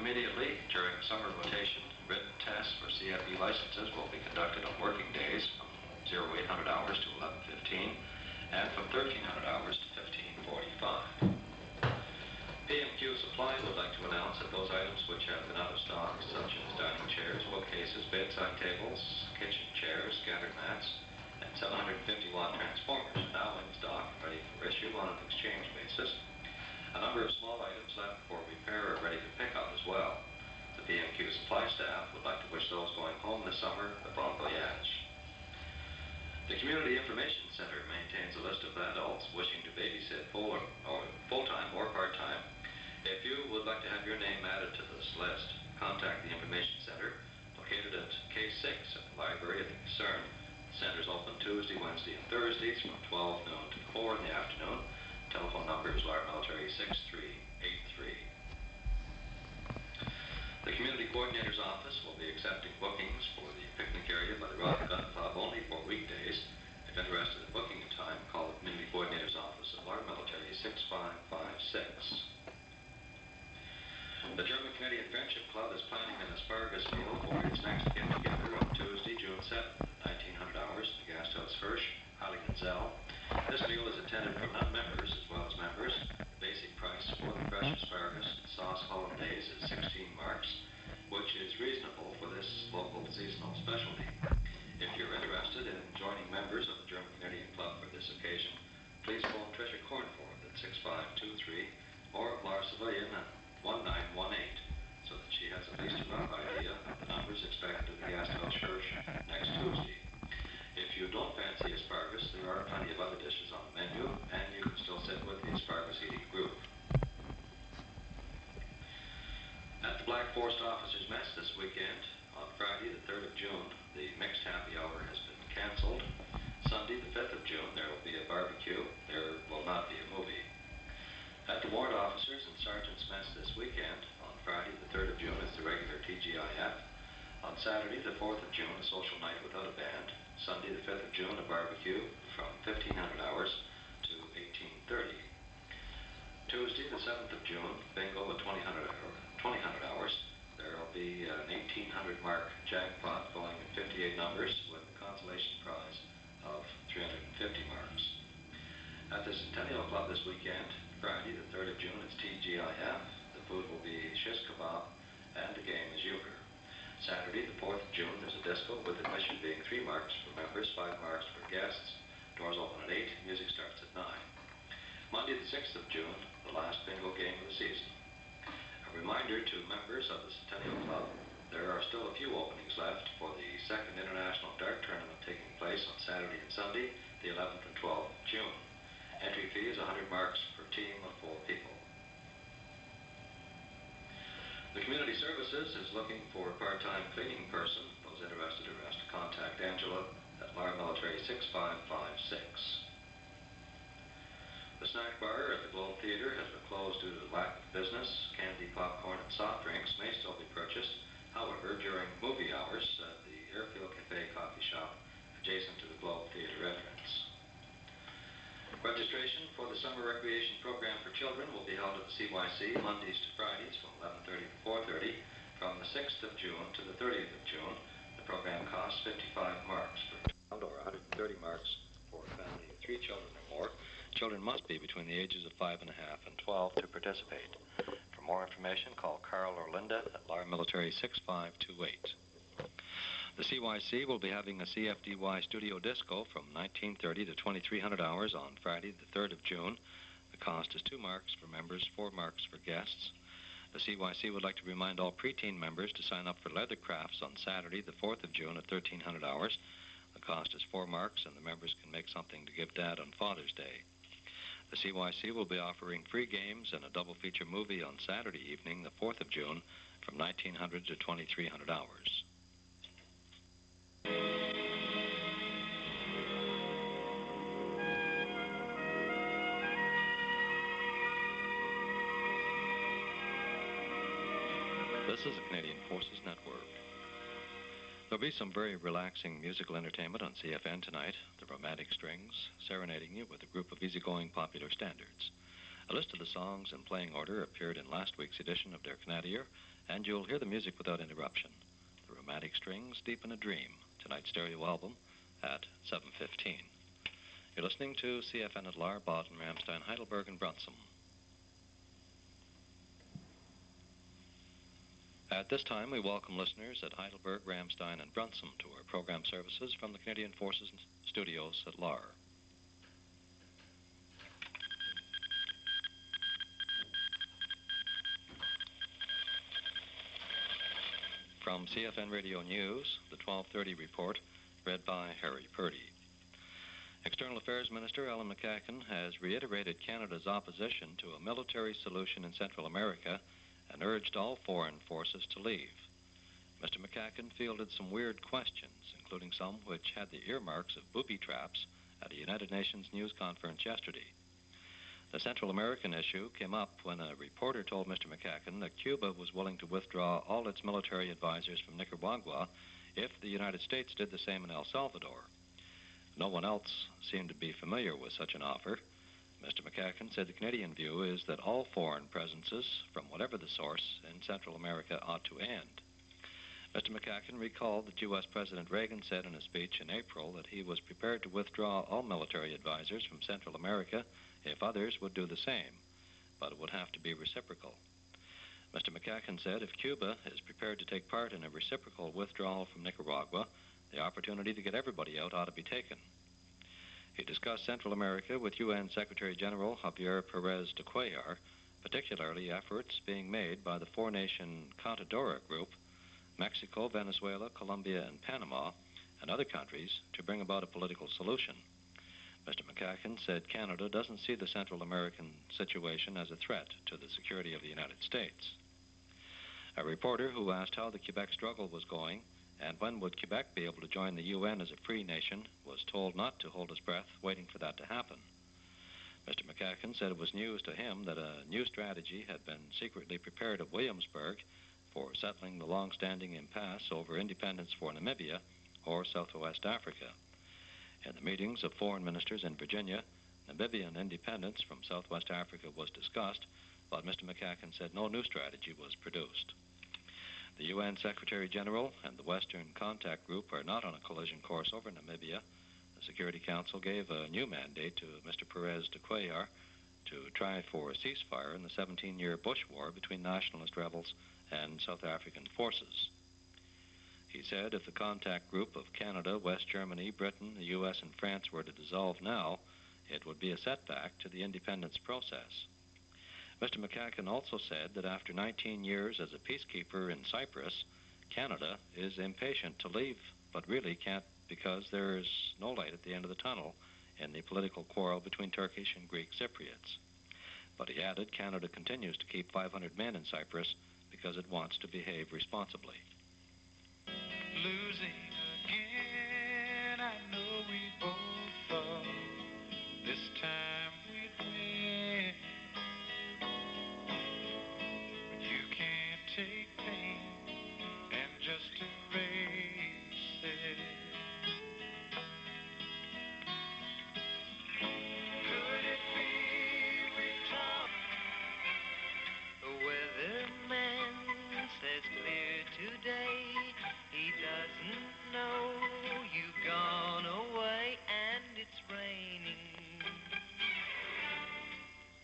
immediately during summer rotation, written tests for CFB licenses will be conducted on working days from 0800 hours to 11:15 and from 1300 hours to 15:45. PMQ Supply would like to announce that those items which have been out of stock, such as dining chairs, bookcases, bedside tables, kitchen chairs, scatter mats, and 750-watt transformers, are now in stock and ready for issue on an exchange basis. A number of small items left for repair are ready to pick up as well. The PMQ Supply staff would like to wish those going home this summer a bon voyage. The Community Information Center maintains a list of adults wishing to babysit full-time or part-time. If you would like to have your name added to this list, contact the Information Center located at K6 at the library of the concern. The center is open Tuesday, Wednesday, and Thursdays from 12 noon to 4 in the afternoon. Telephone number is Lahr Military 6383. The Community Coordinator's Office will be accepting bookings for the picnic area by the Rock and Gun Club only for weekdays. If interested in booking a time, call the Community Coordinator's Office at Lahr Military 6556. The German-Canadian Friendship Club is planning an asparagus meal for its next get-together on Tuesday, June 7th, 1900 hours, at the Gasthaus Hirsch, Heiligenzell. This meal is intended for non-members as well as members. The basic price for the fresh asparagus and sauce hollandaise is 16 marks, which is reasonable for this local seasonal specialty. If you're interested in joining members of the German-Canadian Club for this occasion, please phone Tricia Cornforth at 6523 or Lahr Civilian at 1918 so that she has at least a rough idea of the numbers expected at the Gasthaus Hirsch next Tuesday. If you don't fancy asparagus, there are plenty of other dishes on the menu, and you can still sit with the asparagus-eating group. At the Black Forest Officers' Mess this weekend, on Friday, the 3rd of June, the mixed happy hour has been canceled. Sunday, the 5th of June, there will be a barbecue. There will not be a movie. At the Ward Officers and Sergeants' Mess this weekend, on Friday, the 3rd of June, is the regular TGIF. On Saturday, the 4th of June, a social night without a band. Sunday, the 5th of June, a barbecue from 1500 hours to 1830. Tuesday, the 7th of June, bingo at 2000 hours. There will be an 1800 mark jackpot going at 58 numbers with a consolation prize of 350 marks. At the Centennial Club this weekend, Friday, the 3rd of June, it's TGIF. The food will be shish kebab and the game is euchre. Saturday, the 4th of June, there's a disco with admission being 3 marks for members, 5 marks for guests. Doors open at 8, music starts at 9. Monday, the 6th of June, the last bingo game of the season. A reminder to members of the Centennial Club, there are still a few openings left for the 2nd International Dart Tournament taking place on Saturday and Sunday, the 11th and 12th of June. Entry fee is 100 marks per team of 4 people. The Community Services is looking for a part-time cleaning person. Those interested are asked to contact Angela at Lahr Military 6556. The snack bar at the Globe Theatre has been closed due to lack of business. Candy, popcorn, and soft drinks may still be purchased. However, during movie hours at the Airfield Cafe coffee shop adjacent to the Globe Theatre entrance. Registration for the summer recreation program for children will be held at the CYC Mondays to Fridays from 11:30 to 4:30 from the 6th of June to the 30th of June. The program costs 55 marks per child or 130 marks for a family of 3 children or more. Children must be between the ages of 5.5 and 12 to participate. For more information, call Carl or Linda at Lahr Military 6528. The CYC will be having a CFDY studio disco from 1930 to 2300 hours on Friday, the 3rd of June. The cost is 2 marks for members, 4 marks for guests. The CYC would like to remind all preteen members to sign up for leather crafts on Saturday, the 4th of June at 1300 hours. The cost is 4 marks, and the members can make something to give Dad on Father's Day. The CYC will be offering free games and a double feature movie on Saturday evening, the 4th of June, from 1900 to 2300 hours. This is the Canadian Forces Network. There'll be some very relaxing musical entertainment on CFN tonight. The Romantic Strings serenading you with a group of easygoing popular standards. A list of the songs in playing order appeared in last week's edition of Der Canadier, and you'll hear the music without interruption. The Romantic Strings, Deep in a Dream, tonight's stereo album at 7:15. You're listening to CFN Lahr, Baden, Ramstein, Heidelberg, and Brunsum. At this time, we welcome listeners at Heidelberg, Ramstein, and Brunsum to our program services from the Canadian Forces Studios at Lahr. From CFN Radio News, the 12:30 report, read by Harry Purdy. External Affairs Minister Ellen McCacken has reiterated Canada's opposition to a military solution in Central America and urged all foreign forces to leave. Mr. McCacken fielded some weird questions, including some which had the earmarks of booby traps at a United Nations news conference yesterday. The Central American issue came up when a reporter told Mr. McCacken that Cuba was willing to withdraw all its military advisors from Nicaragua if the United States did the same in El Salvador. No one else seemed to be familiar with such an offer. Mr. McCacken said the Canadian view is that all foreign presences, from whatever the source, in Central America ought to end. Mr. McCacken recalled that U.S. President Reagan said in a speech in April that he was prepared to withdraw all military advisors from Central America if others would do the same, but it would have to be reciprocal. Mr. McCacken said if Cuba is prepared to take part in a reciprocal withdrawal from Nicaragua, the opportunity to get everybody out ought to be taken. He discussed Central America with UN Secretary General Javier Perez de Cuellar, particularly efforts being made by the four-nation Contadora Group, Mexico, Venezuela, Colombia, and Panama, and other countries to bring about a political solution. Mr. McCacken said Canada doesn't see the Central American situation as a threat to the security of the United States. A reporter who asked how the Quebec struggle was going and when would Quebec be able to join the UN as a free nation was told not to hold his breath waiting for that to happen. Mr. McCacken said it was news to him that a new strategy had been secretly prepared at Williamsburg for settling the long-standing impasse over independence for Namibia or Southwest Africa. In the meetings of foreign ministers in Virginia, Namibian independence from Southwest Africa was discussed, but Mr. McCacken said no new strategy was produced. The UN Secretary General and the Western Contact Group are not on a collision course over Namibia. The Security Council gave a new mandate to Mr. Perez de Cuellar to try for a ceasefire in the 17-year Bush War between nationalist rebels and South African forces. He said if the contact group of Canada, West Germany, Britain, the U.S., and France were to dissolve now, it would be a setback to the independence process. Mr. McCacken also said that after 19 years as a peacekeeper in Cyprus, Canada is impatient to leave, but really can't because there is no light at the end of the tunnel in the political quarrel between Turkish and Greek Cypriots. But he added Canada continues to keep 500 men in Cyprus because it wants to behave responsibly. Losing again, I know we both thought this time we'd win. But you can't take pain and just erase it. Could it be we talk? The weatherman says clear today. He doesn't know you've gone away and it's raining.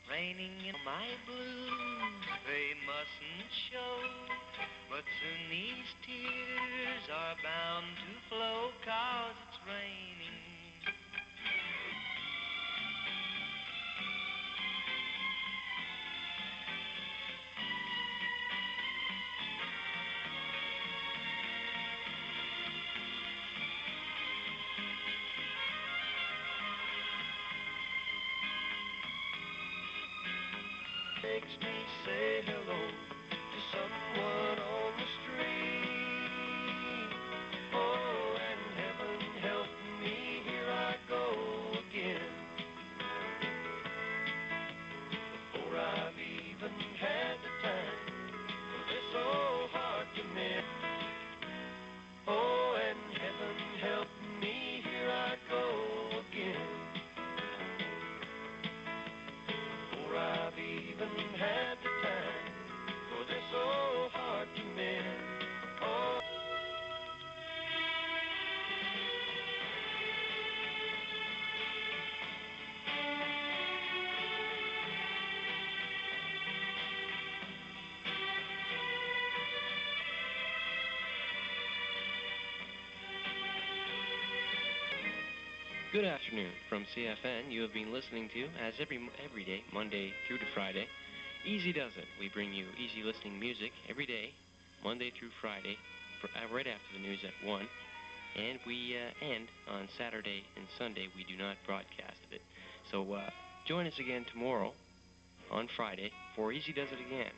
Raining in my blues, they mustn't show. But soon these tears are bound to flow 'cause it's raining. Makes me say hello to someone on the street. Oh, and heaven help me, here I go again. Before I've even had the time for this old heart to mend. Oh, and heaven help me, here I go again. Before I've Good afternoon. From CFN, you have been listening to, as every day, Monday through to Friday, Easy Does It. We bring you easy listening music every day, Monday through Friday, right after the news at 1. And we end on Saturday and Sunday. We do not broadcast it. So join us again tomorrow on Friday for Easy Does It Again.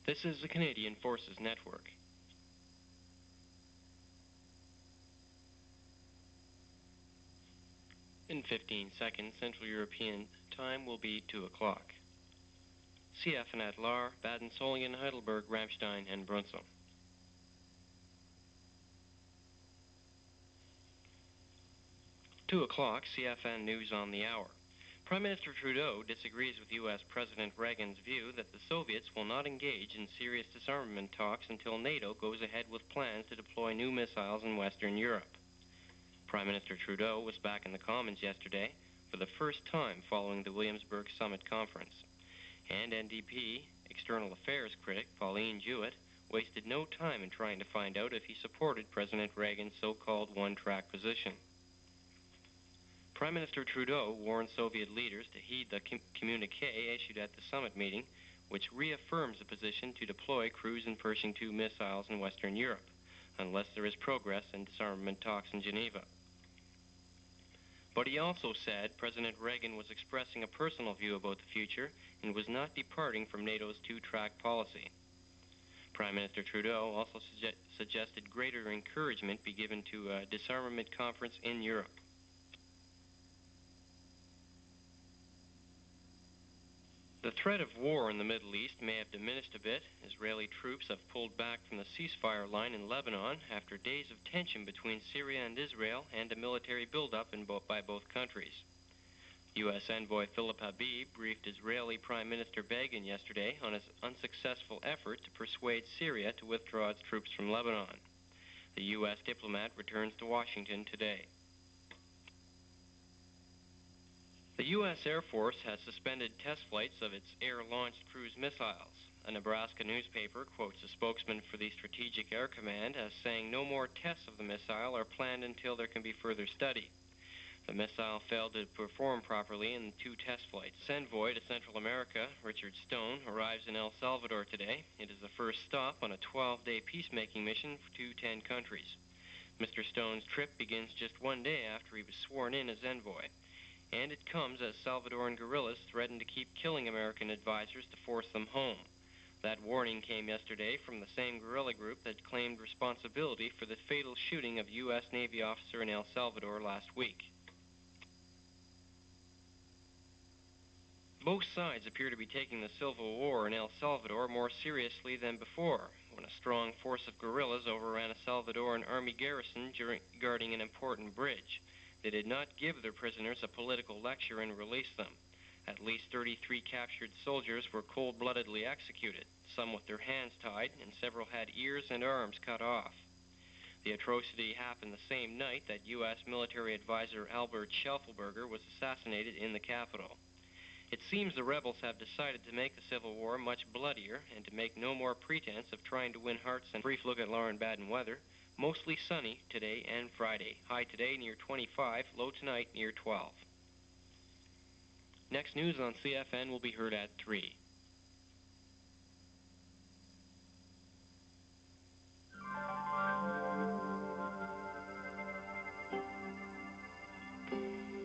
This is the Canadian Forces Network. In 15 seconds, Central European time will be 2 o'clock. CFN Lahr, Baden, Solingen, Heidelberg, Ramstein, and Brunsum. 2 o'clock, CFN News on the Hour. Prime Minister Trudeau disagrees with U.S. President Reagan's view that the Soviets will not engage in serious disarmament talks until NATO goes ahead with plans to deploy new missiles in Western Europe. Prime Minister Trudeau was back in the Commons yesterday for the first time following the Williamsburg Summit Conference. And NDP External Affairs critic Pauline Jewett wasted no time in trying to find out if he supported President Reagan's so-called one-track position. Prime Minister Trudeau warned Soviet leaders to heed the communiqué issued at the summit meeting, which reaffirms the position to deploy cruise and Pershing II missiles in Western Europe, unless there is progress in disarmament talks in Geneva. But he also said President Reagan was expressing a personal view about the future and was not departing from NATO's two-track policy. Prime Minister Trudeau also suggested greater encouragement be given to a disarmament conference in Europe. The threat of war in the Middle East may have diminished a bit. Israeli troops have pulled back from the ceasefire line in Lebanon after days of tension between Syria and Israel and a military buildup by both countries. U.S. envoy Philip Habib briefed Israeli Prime Minister Begin yesterday on his unsuccessful effort to persuade Syria to withdraw its troops from Lebanon. The U.S. diplomat returns to Washington today. The U.S. Air Force has suspended test flights of its air-launched cruise missiles. A Nebraska newspaper quotes a spokesman for the Strategic Air Command as saying no more tests of the missile are planned until there can be further study. The missile failed to perform properly in 2 test flights. Envoy to Central America, Richard Stone, arrives in El Salvador today. It is the first stop on a 12-day peacemaking mission to 10 countries. Mr. Stone's trip begins just 1 day after he was sworn in as envoy. And it comes as Salvadoran guerrillas threaten to keep killing American advisors to force them home. That warning came yesterday from the same guerrilla group that claimed responsibility for the fatal shooting of a U.S. Navy officer in El Salvador last week. Both sides appear to be taking the civil war in El Salvador more seriously than before, when a strong force of guerrillas overran a Salvadoran army garrison guarding an important bridge. They did not give their prisoners a political lecture and release them. At least 33 captured soldiers were cold-bloodedly executed, some with their hands tied, and several had ears and arms cut off. The atrocity happened the same night that U.S. military advisor Albert Schaufelberger was assassinated in the capital. It seems the rebels have decided to make the Civil War much bloodier and to make no more pretense of trying to win hearts. And brief look at Lahr and Baden weather. Mostly sunny today and Friday. High today near 25, low tonight near 12. Next news on CFN will be heard at 3.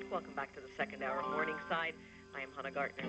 Welcome back to the second hour of Morningside. I am Hannah Gartner.